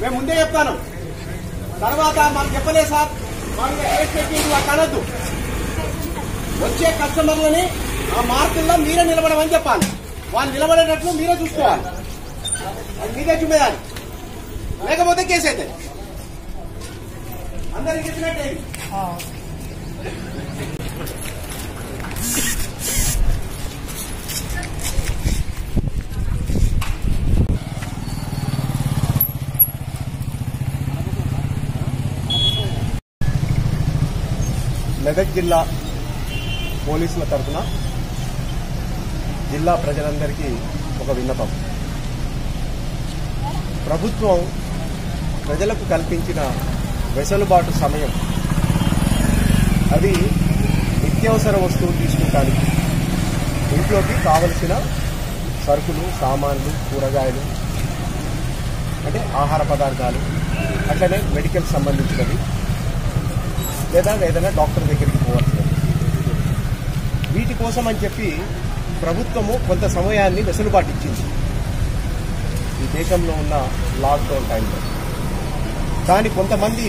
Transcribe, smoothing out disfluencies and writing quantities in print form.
మేము ముందే చెప్తాను. తర్వాత మాకు చెప్పలేదు సార్, మాకు ఎక్స్పెక్టింగ్ అనొద్దు. వచ్చే కస్టమర్లని ఆ మార్కుల్లో మీరే నిలబడమని చెప్పాలి. వాళ్ళు నిలబడేటట్లు మీరే చూసుకోవాలి. అది మీదే చూపేయాలి, లేకపోతే కేసు అయితే అందరికి ఇచ్చినట్టే. మెదక్ జిల్లా పోలీసుల తరఫున జిల్లా ప్రజలందరికీ ఒక విన్నపం. ప్రభుత్వం ప్రజలకు కల్పించిన వెసులుబాటు సమయం అది నిత్యావసర వస్తువులు తీసుకుంటానికి, ఇంట్లోకి కావలసిన సరుకులు, సామాన్లు, కూరగాయలు అంటే ఆహార పదార్థాలు, అట్లనే మెడికల్ సంబంధించినవి, లేదా ఏదైనా డాక్టర్ దగ్గరికి పోవాల్సినవి, వీటి కోసం అని చెప్పి ప్రభుత్వము కొంత సమయాన్ని వెసులుబాటు ఇచ్చింది ఈ దేశంలో ఉన్న లాక్డౌన్ టైంలో. కానీ కొంతమంది